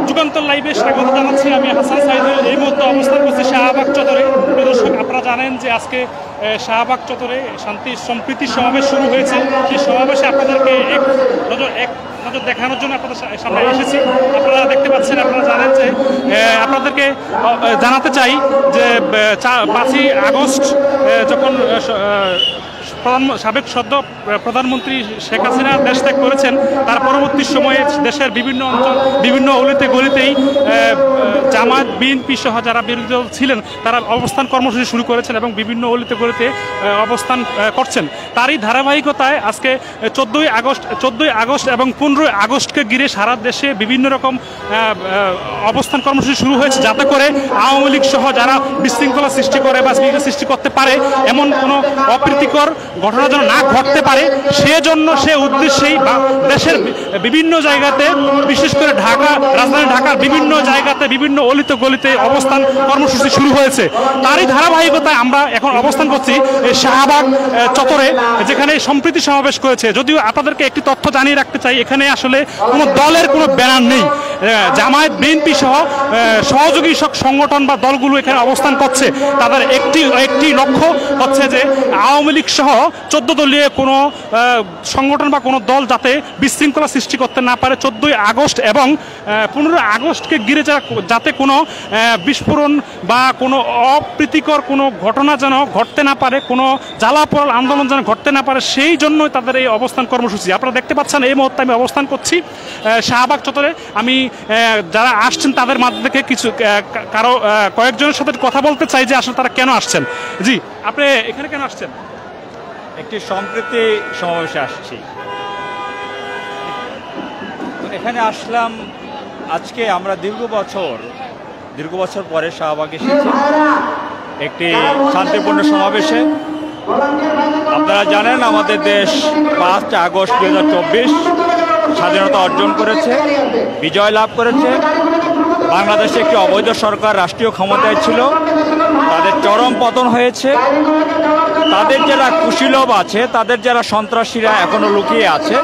যুগান্তর লাইভে স্বাগত জানাচ্ছি আমি হাসান সাইদুল। এই মুহূর্তে অবস্থান করছি শাহবাগ চত্বরে। দর্শক, আপনারা জানেন যে আজকে শাহবাগ চত্বরে শান্তি সম্প্রীতি সমাবেশ শুরু হয়েছে। সেই সমাবেশে আপনাদেরকে এক নজর দেখানোর জন্য আপনাদের সামনে এসেছি। আপনারা দেখতে পাচ্ছেন, আপনারা জানেন যে আপনাদেরকে জানাতে চাই যে 5ই আগস্ট যখন সাবেক সদ্য প্রধানমন্ত্রী শেখ হাসিনা দেশ ত্যাগ করেছেন, তার পরবর্তী সময়ে দেশের বিভিন্ন অঞ্চল, বিভিন্ন অলিতে গলিতেই জামায়াত বিএনপি সহ যারা বিরোধী দল ছিলেন তারা অবস্থান কর্মসূচি শুরু করেছেন এবং বিভিন্ন অলিতে গলিতে অবস্থান করছেন। তারই ধারাবাহিকতায় আজকে 14ই আগস্ট এবং 15ই আগস্টকে ঘিরে সারা দেশে বিভিন্ন রকম অবস্থান কর্মসূচি শুরু হয়েছে, যাতে করে আওয়ামী লীগ সহ যারা বিশৃঙ্খলা সৃষ্টি করে বা সৃষ্টি করতে পারে এমন কোনো অপ্রীতিকর ঘটনা যেন না ঘটতে পারে, সেজন্য সে উদ্দেশ্যেই দেশের বিভিন্ন জায়গাতে, বিশেষ করে রাজধানী ঢাকার বিভিন্ন জায়গাতে বিভিন্ন অলিতে গলিতে অবস্থান কর্মসূচি শুরু হয়েছে। তারই ধারাবাহিকতায় আমরা এখন অবস্থান করছি শাহবাগ চত্বরে, যেখানে সম্প্রীতি সমাবেশ করেছে। যদিও আপনাদেরকে একটি তথ্য জানিয়ে রাখতে চাই, এখানে আসলে কোনো দলের কোনো ব্যানার নেই। জামায়াত বিএনপি সহ সহযোগী সংগঠন বা দলগুলো এখানে অবস্থান করছে। তাদের একটি লক্ষ্য হচ্ছে যে আওয়ামী লীগ সহ 14 দলীয় কোনো সংগঠন বা কোনো দল যাতে বিশৃঙ্খলা সৃষ্টি করতে না পারে। 14ই আগস্ট এবং 15ই আগস্টকে ঘিরে যাতে কোনো বিস্ফোরণ বা কোনো অপ্রীতিকর কোনো ঘটনা যেন ঘটতে না পারে, কোনো জ্বালাপোড়াল আন্দোলন যেন ঘটতে না পারে, সেই জন্যই তাদের এই অবস্থান কর্মসূচি। আপনারা দেখতে পাচ্ছেন এই মুহূর্তে আমি অবস্থান করছি শাহবাগ চত্বরে। আমি যারা আসছেন তাদের মাধ্যমে থেকে কয়েকজনের সাথে কথা বলতে চাই যে আসলে তারা কেন আসছেন। জি, আপনি এখানে কেন আসছেন? একটি সম্প্রীতি সমাবেশে আসছি। এখানে আসলাম আজকে আমরা দীর্ঘ বছর পরে শাহবাগে এসেছি একটি শান্তিপূর্ণ সমাবেশে। আপনারা জানেন আমাদের দেশ 5 আগস্ট 2024 স্বাধীনতা অর্জন করেছে, বিজয় লাভ করেছে। বাংলাদেশে একটি অবৈধ সরকার রাষ্ট্রীয় ক্ষমতায় ছিল, তাদের চরম পতন হয়েছে। তাদের যারা কুশীলব আছে, তাদের যারা সন্ত্রাসীরা এখনো লুকিয়ে আছে,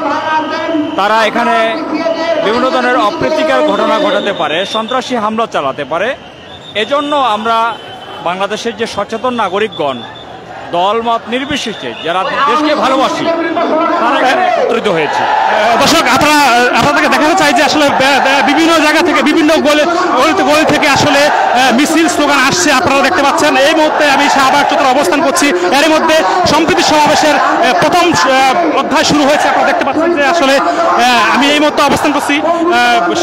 তারা এখানে বিভিন্ন ধরনের অপ্রীতিকর ঘটনা ঘটাতে পারে, সন্ত্রাসী হামলা চালাতে পারে। এজন্য আমরা বাংলাদেশের যে সচেতন নাগরিকগণ, দলমত নির্বিশেষে যারা দেশকে ভালোবাসি, তারা এখানে একত্রিত হয়েছে। দর্শক, আপনাদেরকে দেখাতে চাই যে আসলে বিভিন্ন জায়গা থেকে, বিভিন্ন গলি থেকে আসলে মিছিল স্লোগান আসছে। আপনারা দেখতে পাচ্ছেন এই মুহূর্তে আমি শাহবাগ চত্বরে অবস্থান করছি। এর মধ্যে সম্প্রীতি সমাবেশের প্রথম অধ্যায় শুরু হয়েছে। আপনারা দেখতে পাচ্ছেন যে আসলে আমি এই মুহূর্তে অবস্থান করছি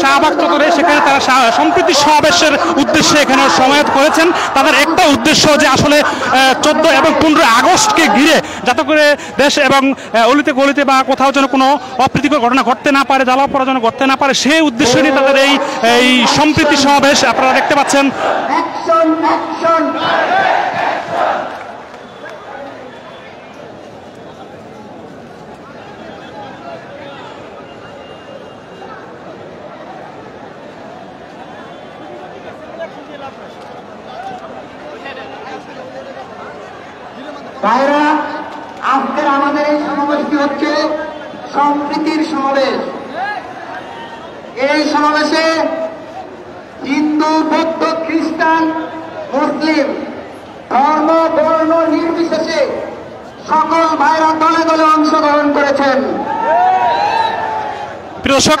শাহবাগ চত্বরে। সেখানে তারা সম্প্রীতি সমাবেশের উদ্দেশ্যে এখানে সমাবেত করেছেন। তাদের একটা উদ্দেশ্য যে আসলে 14 এবং 15 আগস্টকে ঘিরে যাতে করে দেশ এবং অলিতে গলিতে বা কোথাও যেন কোনো অপ্রীতিকর ঘটনা ঘটতে না পারে, জ্বালাপোড়া যেন ঘটতে না পারে, সেই উদ্দেশ্য নিয়ে তাদের এই সম্প্রীতি সমাবেশ। আপনারা দেখতে পাচ্ছেন ভাইরা, আজকের আমাদের এই সমাবেশটি হচ্ছে সম্প্রীতির সমাবেশ। এই সমাবেশে হিন্দু, বৌদ্ধ, খ্রিস্টান, মুসলিম ধর্ম বর্ণ নির্বিশেষে সকল ভাইরা দলে দলে অংশগ্রহণ করেছেন। প্রিয় দর্শক,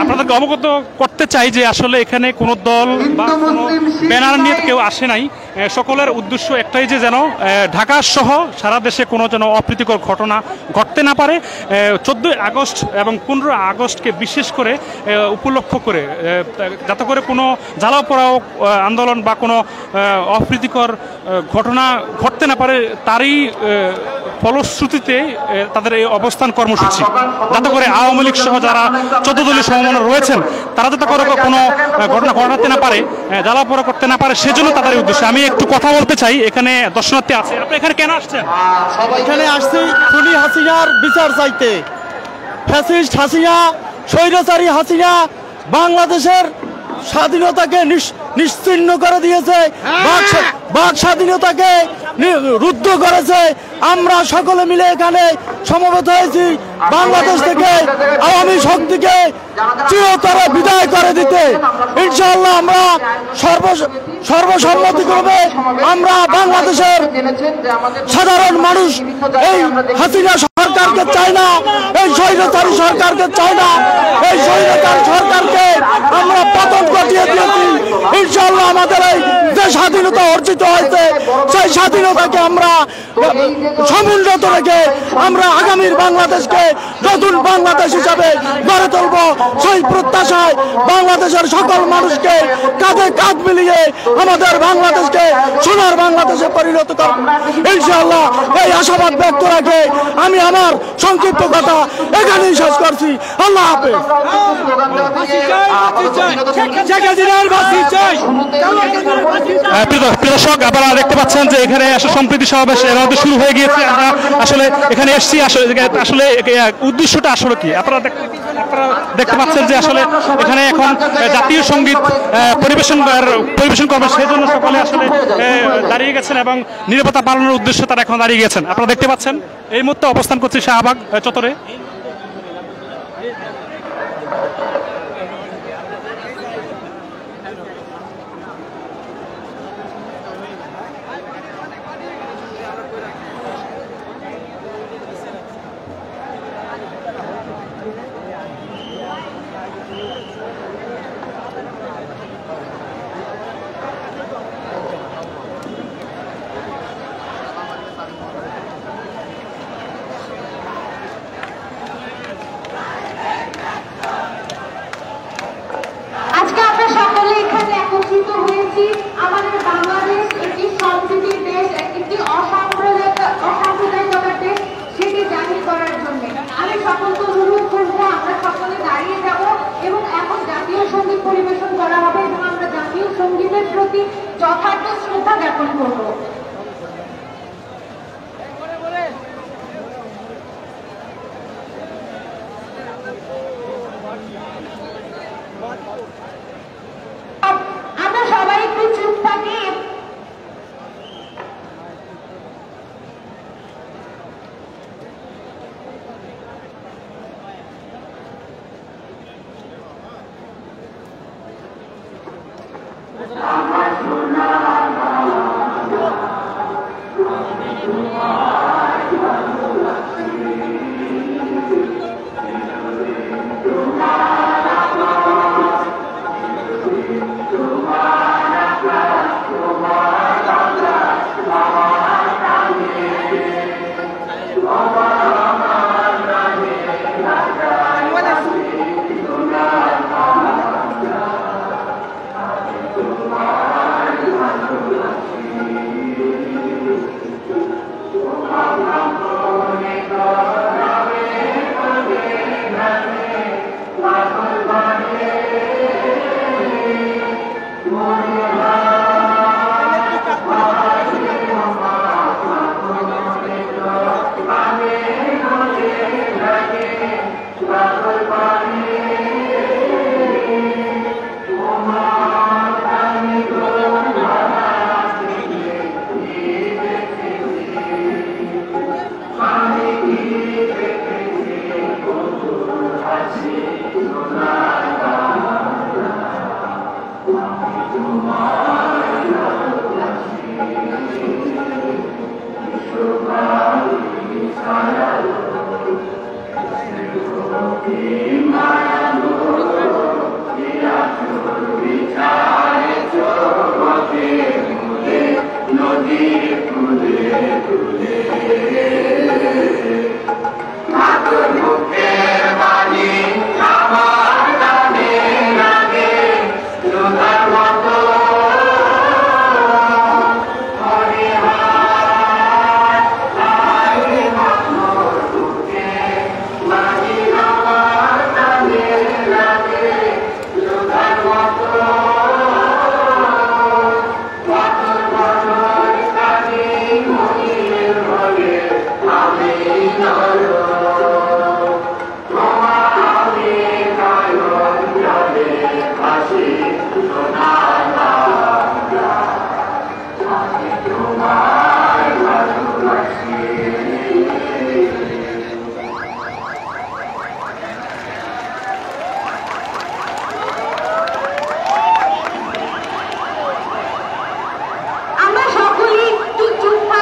আপনাদেরকে অবগত করতে চাই যে আসলে এখানে কোনো দল বা কোনো ব্যানার নিয়ে কেউ আসে নাই। সকলের উদ্দেশ্য একটাই যে যেন ঢাকা সহ সারা দেশে কোনো যেন অপ্রীতিকর ঘটনা ঘটতে না পারে। 14ই আগস্ট এবং 15 আগস্টকে বিশেষ করে উপলক্ষ করে যাতে করে কোনো জ্বালাপোড়াও আন্দোলন বা কোনো অপ্রীতিকর ঘটনা ঘটতে না পারে, তারই ফলশ্রুতিতে তাদের এই অবস্থান কর্মসূচি, যাতে করে আওয়ামী লীগ সহ যারা 14 দলীয় সমমনা রয়েছেন তারা যাতে করে কোনো ঘটনা ঘটাতে না পারে, জ্বালাপোড়া করতে না পারে, সেজন্য তাদের উদ্দেশ্য। আমি একটু কথা বলতে চাই। এখানে দর্শনার্থী আছে, আপনি এখানে কেন আসছেন? এখানে আসছি খুনি হাসিনার বিচার চাইতে। ফ্যাসিস্ট হাসিনা, স্বৈরাচারী হাসিনা বাংলাদেশের স্বাধীনতাকে নিশ্চিহ্ন করে দিয়েছে, বাক স্বাধীনতাকে রুদ্ধ করেছে। আমরা সকলে মিলে এখানে সমবেত হয়েছি বাংলাদেশ থেকে আওয়ামী শক্তিকে চিরতরে বিদায় করে দিতে ইনশাআল্লাহ আমরা সর্বসম্মতিক্রমে আমরা বাংলাদেশের সাধারণ মানুষ এই হাসিনা সরকারকে চায় না, এই স্বৈরাচারী সরকারকে চায় না, এই স্বৈরাচারী সরকারকে আমরা পতন ঘটিয়ে দিয়েছি। ইনশাআল্লাহ আমাদের এই যে স্বাধীনতা অর্জিত হয়েছে সেই স্বাধীনতাকে আমরা সমুন্নত রেখে আমরা আগামীর বাংলাদেশকে নতুন বাংলাদেশ হিসাবে গড়ে তুলব। সেই প্রত্যাশায় বাংলাদেশের সকল মানুষকে কাঁধে কাঁধ মিলিয়ে আমাদের বাংলাদেশকে সোনার বাংলাদেশে পরিণত করব ইনশাআল্লাহ। এই আশাবাদ ব্যক্ত রাখে আমি আমার সংক্ষিপ্ত কথা এখানেই শেষ করছি। আল্লাহ হাফেজ। দর্শক আপনারা দেখতে পাচ্ছেন যে এখানে আসলে সম্প্রীতি সমাবেশ শুরু হয়ে গিয়েছে। আমরা আসলে এখানে এসেছি, আসলে উদ্দেশ্যটা আসলে কি আপনারা দেখতে পাচ্ছেন যে আসলে এখানে এখন জাতীয় সঙ্গীত পরিবেশন করবে, সেই জন্য সকলে আসলে দাঁড়িয়ে গেছেন এবং নিরাপত্তা পালনের উদ্দেশ্যে তারা এখন দাঁড়িয়ে গেছেন। আপনারা দেখতে পাচ্ছেন এই মুহূর্তে অবস্থান করছি শাহবাগ চত্বরে। আমাদের বাংলাদেশ একটি সম্প্রীতির দেশ, একটি অসাম্প্রদায়িকতার দেশ, সেটি জাহির করার জন্য আমি সকলকে অনুরোধ করবো আমরা সকলে দাঁড়িয়ে যাব এবং এখন জাতীয় সঙ্গীত পরিবেশন করা হবে এবং আমরা জাতীয় সঙ্গীতের প্রতি যথার্থ শ্রদ্ধা জ্ঞাপন করবো। আমরা সবাই একটু চুপ থাকি।